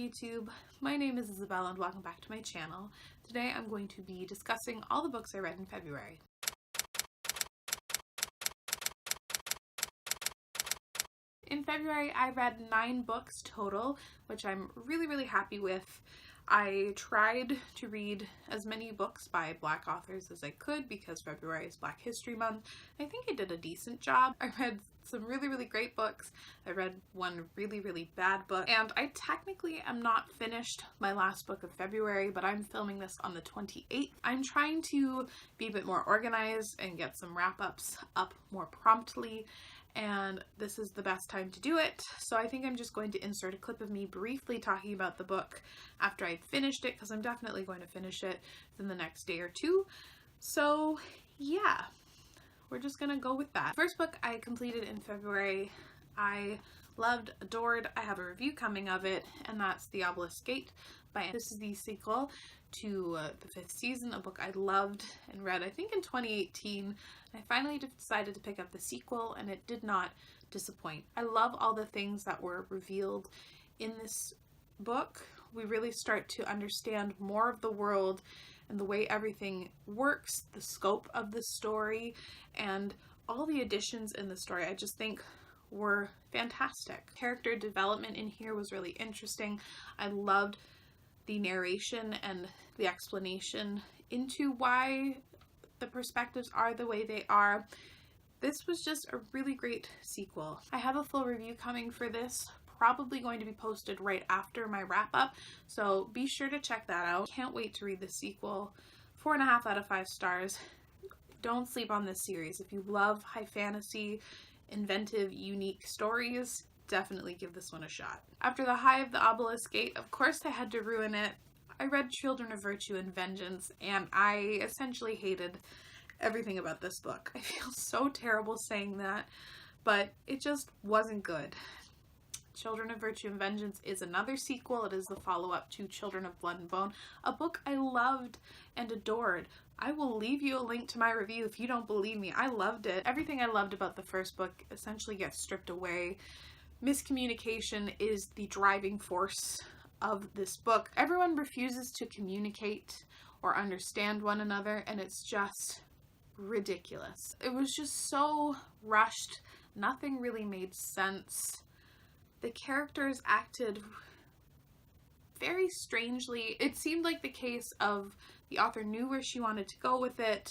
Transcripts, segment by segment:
YouTube. My name is Isabella and welcome back to my channel. Today I'm going to be discussing all the books I read in February. In February I read 9 books total, which I'm really happy with. I tried to read as many books by Black authors as I could because February is Black History Month. I think I did a decent job. I read some really great books. I read one really bad book, and I technically am not finished my last book of February, but I'm filming this on the 28th. I'm trying to be a bit more organized and get some wrap-ups up more promptly, and this is the best time to do it. So I think I'm just going to insert a clip of me briefly talking about the book after I've finished it, because I'm definitely going to finish it in the next day or two. So yeah, we're just gonna go with that. First book I completed in February, I loved, adored. I have a review coming of it, and that's The Obelisk Gate. This is the sequel to the 5th season, a book I loved and read I think in 2018. I finally decided to pick up the sequel, and it did not disappoint. I love all the things that were revealed in this book. We really start to understand more of the world and the way everything works, the scope of the story, and all the additions in the story I just think were fantastic. Character development in here was really interesting. I loved the narration and the explanation into why the perspectives are the way they are. This was just a really great sequel. I have a full review coming for this, probably going to be posted right after my wrap up, so be sure to check that out. Can't wait to read the sequel. 4.5 out of 5 stars. Don't sleep on this series. If you love high fantasy, inventive, unique stories, definitely give this one a shot. After the high of The Obelisk Gate, of course I had to ruin it. I read Children of Virtue and Vengeance, and I essentially hated everything about this book. I feel so terrible saying that, but it just wasn't good. Children of Virtue and Vengeance is another sequel. It is the follow-up to Children of Blood and Bone, a book I loved and adored. I will leave you a link to my review if you don't believe me. I loved it. Everything I loved about the first book essentially gets stripped away. Miscommunication is the driving force of this book. Everyone refuses to communicate or understand one another, and it's just ridiculous. It was just so rushed. Nothing really made sense. The characters acted very strangely. It seemed like the case of the author knew where she wanted to go with it.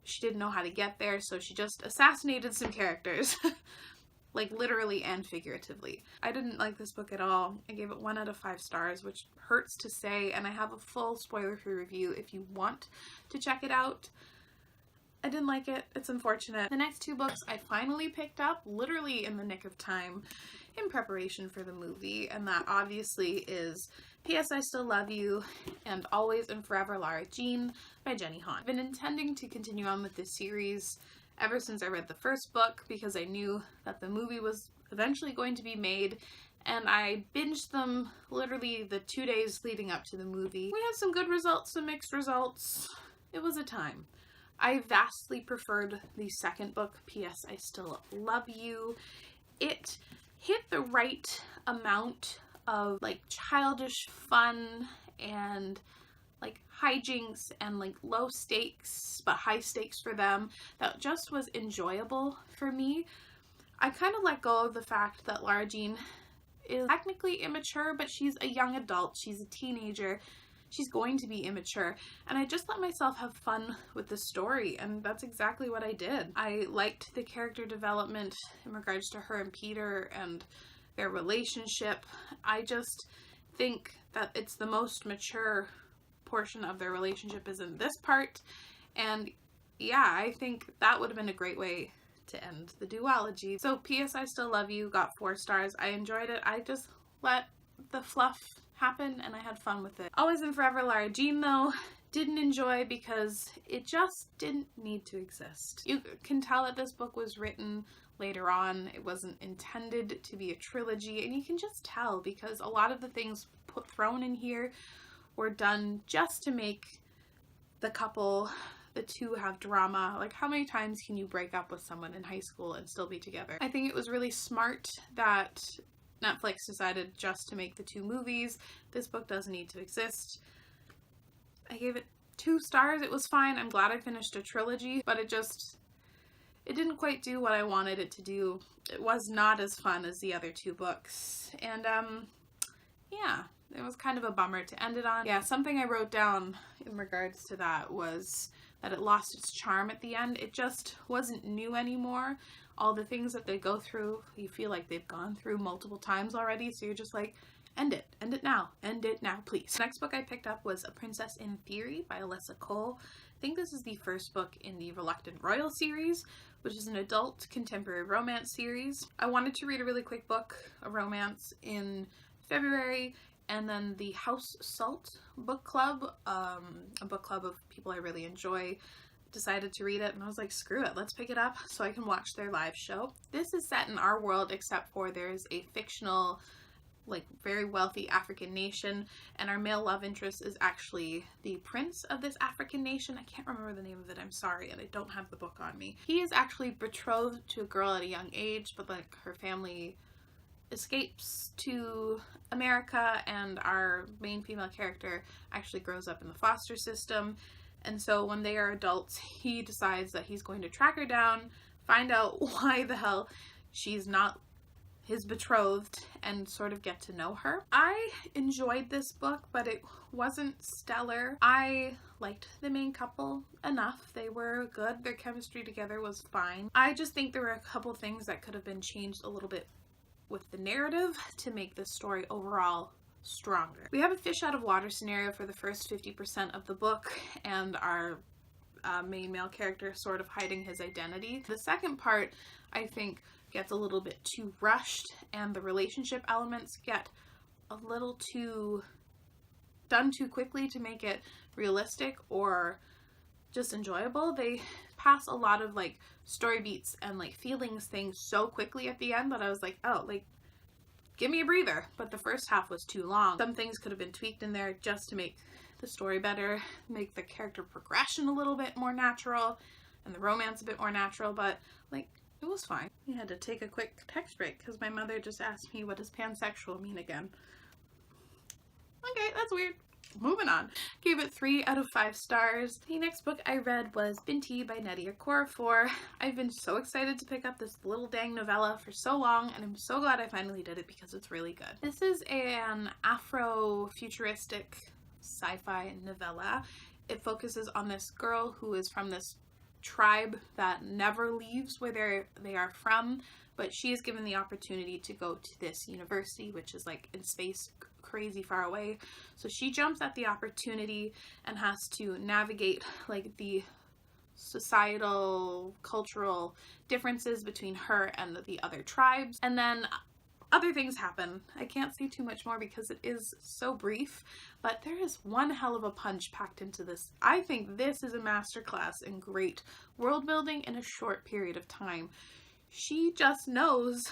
She didn't know how to get there, so she just assassinated some characters. Like literally and figuratively. I didn't like this book at all. I gave it 1 out of 5 stars, which hurts to say, and I have a full spoiler-free review if you want to check it out. I didn't like it. It's unfortunate. The next 2 books I finally picked up literally in the nick of time in preparation for the movie, and that obviously is P.S. I Still Love You and Always and Forever Lara Jean by Jenny Han. I've been intending to continue on with this series ever since I read the first book because I knew that the movie was eventually going to be made, and I binged them literally the 2 days leading up to the movie. We had some good results, some mixed results. It was a time. I vastly preferred the second book, P.S. I Still Love You. It hit the right amount of like childish fun and like hijinks and like low stakes but high stakes for them that just was enjoyable for me. I kind of let go of the fact that Lara Jean is technically immature, but she's a young adult, she's a teenager, she's going to be immature, and I just let myself have fun with the story, and that's exactly what I did. I liked the character development in regards to her and Peter and their relationship. I just think that it's the most mature portion of their relationship is in this part, and yeah, I think that would have been a great way to end the duology. So P.S. I Still Love You got 4 stars. I enjoyed it. I just let the fluff happen and I had fun with it. Always and Forever Lara Jean though, didn't enjoy because it just didn't need to exist. You can tell that this book was written later on. It wasn't intended to be a trilogy, and you can just tell because a lot of the things thrown in here were done just to make the couple, the two, have drama. Like, how many times can you break up with someone in high school and still be together? I think it was really smart that Netflix decided just to make the 2 movies. This book doesn't need to exist. I gave it 2 stars. It was fine. I'm glad I finished a trilogy, but it didn't quite do what I wanted it to do. It was not as fun as the other 2 books. And, yeah, it was kind of a bummer to end it on. Yeah, something I wrote down in regards to that was that it lost its charm at the end. It just wasn't new anymore. All the things that they go through, you feel like they've gone through multiple times already, so you're just like, end it now, please. The next book I picked up was A Princess in Theory by Alyssa Cole. I think this is the first book in the Reluctant Royal series, which is an adult contemporary romance series. I wanted to read a really quick book, a romance, in February, and then the House Salt book club, a book club of people I really enjoy, decided to read it, and I was like, screw it, let's pick it up so I can watch their live show. This is set in our world, except for there's a fictional, like, very wealthy African nation, and our male love interest is actually the prince of this African nation. I can't remember the name of it, I'm sorry, and I don't have the book on me. He is actually betrothed to a girl at a young age, but like her family escapes to America, and our main female character actually grows up in the foster system. And so when they are adults, he decides that he's going to track her down, find out why the hell she's not his betrothed, and sort of get to know her. I enjoyed this book, but it wasn't stellar. I liked the main couple enough. They were good. Their chemistry together was fine. I just think there were a couple things that could have been changed a little bit with the narrative to make this story overall stronger. We have a fish out of water scenario for the first 50% of the book, and our main male character sort of hiding his identity. The second part, I think, gets a little bit too rushed, and the relationship elements get a little too done too quickly to make it realistic or just enjoyable. They pass a lot of like story beats and like feelings things so quickly at the end that I was like, oh, like, give me a breather. But the first half was too long. Some things could have been tweaked in there just to make the story better, make the character progression a little bit more natural and the romance a bit more natural, but like, it was fine. I had to take a quick text break because my mother just asked me, what does pansexual mean again? Okay, that's weird. Moving on. Gave it 3 out of 5 stars. The next book I read was Binti by Nnedi Okorafor. I've been so excited to pick up this little dang novella for so long, and I'm so glad I finally did it because it's really good. This is an Afro-futuristic sci-fi novella. It focuses on this girl who is from this tribe that never leaves where they are from, but she is given the opportunity to go to this university, which is like in space, crazy far away. So she jumps at the opportunity and has to navigate like the societal, cultural differences between her and the other tribes. And then other things happen. I can't say too much more because it is so brief, but there is one hell of a punch packed into this. I think this is a masterclass in great world building in a short period of time. She just knows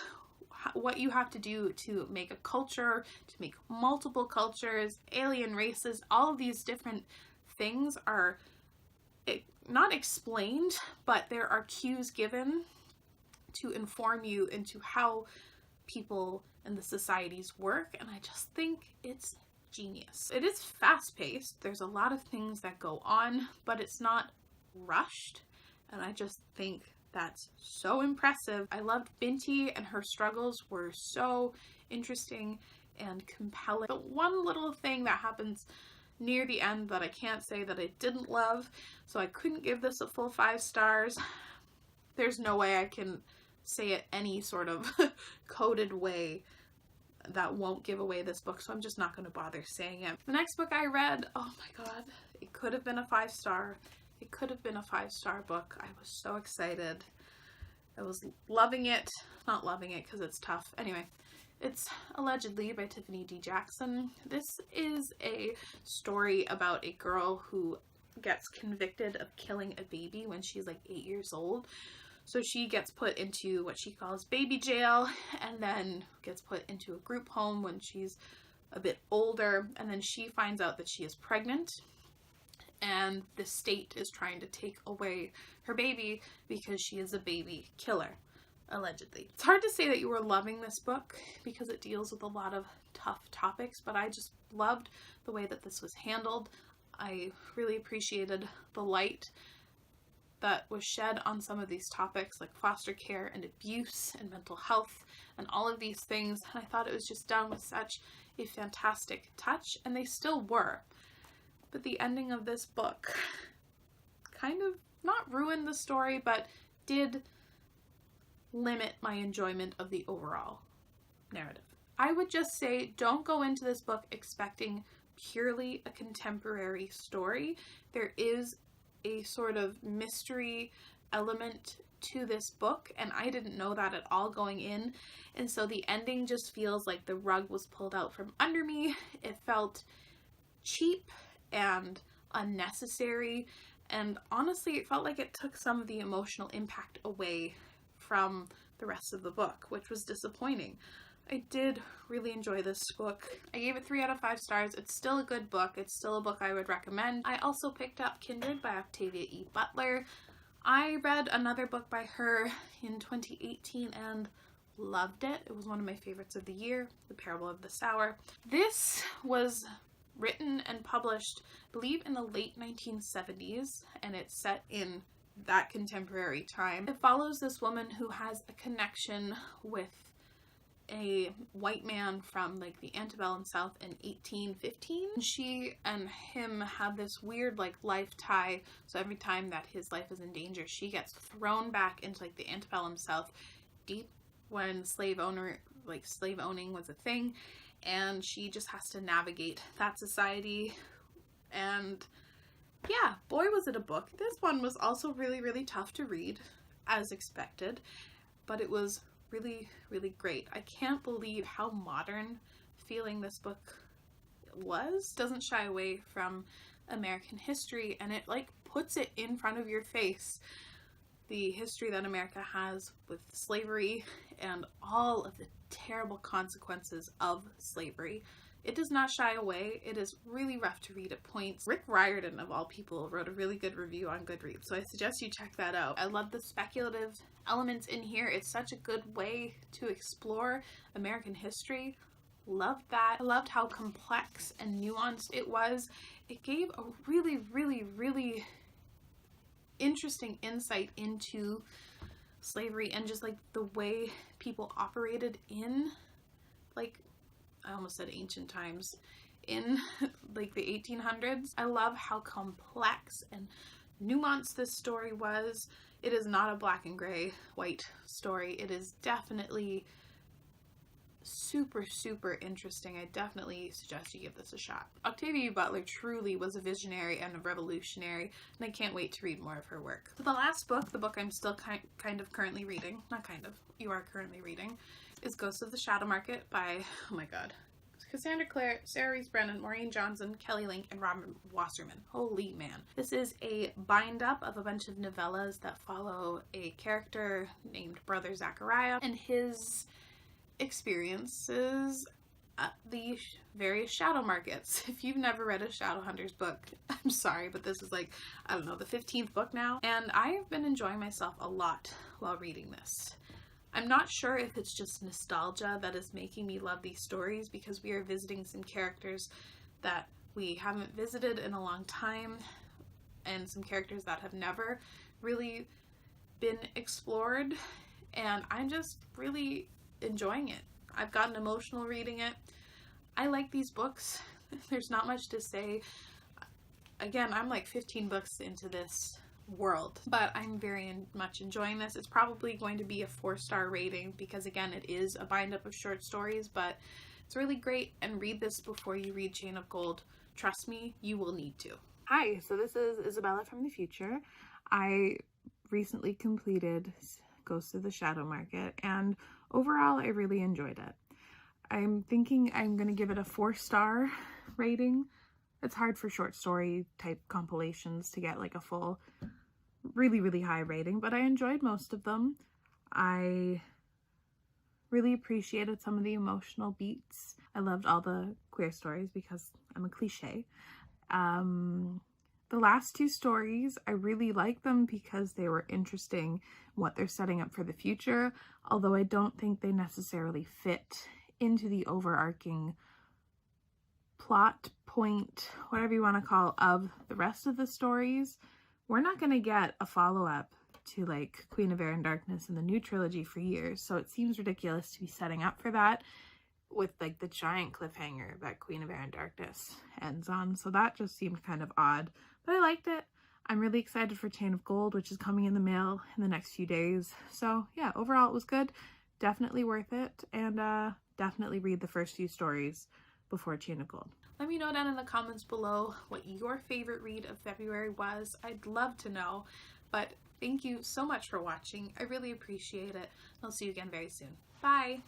what you have to do to make a culture, to make multiple cultures, alien races, all of these different things are not explained, but there are cues given to inform you into how people and the societies work, and I just think it's genius. It is fast-paced. There's a lot of things that go on, but it's not rushed, and I just think that's so impressive. I loved Binti, and her struggles were so interesting and compelling. But one little thing that happens near the end that I can't say that I didn't love, so I couldn't give this a full 5 stars. There's no way I can say it any sort of coded way that won't give away this book, so I'm just not going to bother saying it. The next book I read, oh my god, it could have been a 5-star. It could have been a 5-star book. I was so excited. I was loving it. Not loving it because it's tough. Anyway, it's Allegedly by Tiffany D. Jackson. This is a story about a girl who gets convicted of killing a baby when she's like 8 years old. So she gets put into what she calls baby jail, and then gets put into a group home when she's a bit older, and then she finds out that she is pregnant, and the state is trying to take away her baby because she is a baby killer. allegedly. It's hard to say that you were loving this book because it deals with a lot of tough topics, but I just loved the way that this was handled. I really appreciated the light that was shed on some of these topics like foster care and abuse and mental health and all of these things. And I thought it was just done with such a fantastic touch, and they still were. But the ending of this book kind of not ruined the story, but did limit my enjoyment of the overall narrative. I would just say don't go into this book expecting purely a contemporary story. There is a sort of mystery element to this book, and I didn't know that at all going in, and so the ending just feels like the rug was pulled out from under me. It felt cheap and unnecessary, and honestly it felt like it took some of the emotional impact away from the rest of the book, which was disappointing. I did really enjoy this book. I gave it 3 out of 5 stars. It's still a good book. It's still a book I would recommend. I also picked up Kindred by Octavia E. Butler. I read another book by her in 2018 and loved it. It was one of my favorites of the year, The Parable of the Sower. This was written and published, I believe, in the late 1970s, and it's set in that contemporary time. It follows this woman who has a connection with a white man from like the antebellum South in 1815. She and him have this weird like life tie, so every time that his life is in danger, she gets thrown back into like the antebellum South, deep when slave owning was a thing, and she just has to navigate that society. And yeah, boy was it a book. This one was also really, really tough to read, as expected, but it was really, really great. I can't believe how modern feeling this book was. Doesn't shy away from American history, and it like puts it in front of your face, the history that America has with slavery and all of the terrible consequences of slavery. It does not shy away. It is really rough to read at points. Rick Riordan, of all people, wrote a really good review on Goodreads, so I suggest you check that out. I love the speculative elements in here. It's such a good way to explore American history. Loved that. I loved how complex and nuanced it was. It gave a really, really, really interesting insight into slavery and just like the way people operated in, like, I almost said ancient times, in like the 1800s. I love how complex and nuanced this story was. It is not a black and gray white story. It is definitely super, super interesting. I definitely suggest you give this a shot. Octavia Butler truly was a visionary and a revolutionary, and I can't wait to read more of her work. So the last book, the book I'm still kind of currently reading, not kind of, you are currently reading, is Ghosts of the Shadow Market by, oh my god, Cassandra Clare, Sarah Rees Brennan, Maureen Johnson, Kelly Link, and Robin Wasserman. Holy man. This is a bind-up of a bunch of novellas that follow a character named Brother Zachariah and his experiences at the various shadow markets. If you've never read a Shadowhunters book, I'm sorry, but this is like, I don't know, the 15th book now, and I've been enjoying myself a lot while reading this. I'm not sure if it's just nostalgia that is making me love these stories, because we are visiting some characters that we haven't visited in a long time, and some characters that have never really been explored, and I'm just really enjoying it. I've gotten emotional reading it. I like these books. There's not much to say. Again, I'm like 15 books into this world, but I'm very much enjoying this. It's probably going to be a 4-star rating because, again, it is a bind-up of short stories, but it's really great, and read this before you read Chain of Gold. Trust me, you will need to. Hi, so this is Isabella from the future. I recently completed Ghosts of the Shadow Market, and overall I really enjoyed it. I'm thinking I'm going to give it a 4-star rating. It's hard for short story type compilations to get like a full, really, really high rating, but I enjoyed most of them. I really appreciated some of the emotional beats. I loved all the queer stories because I'm a cliche. The The last two stories, I really like them because they were interesting, what they're setting up for the future, although I don't think they necessarily fit into the overarching plot point, whatever you want to call, of the rest of the stories. We're not going to get a follow-up to like Queen of Air and Darkness in the new trilogy for years, so it seems ridiculous to be setting up for that with like the giant cliffhanger that Queen of Air and Darkness ends on. So that just seemed kind of odd, but I liked it. I'm really excited for Chain of Gold, which is coming in the mail in the next few days. So yeah, overall it was good. Definitely worth it, and definitely read the first few stories before Chain of Gold. Let me know down in the comments below what your favorite read of February was. I'd love to know, but thank you so much for watching. I really appreciate it. I'll see you again very soon. Bye!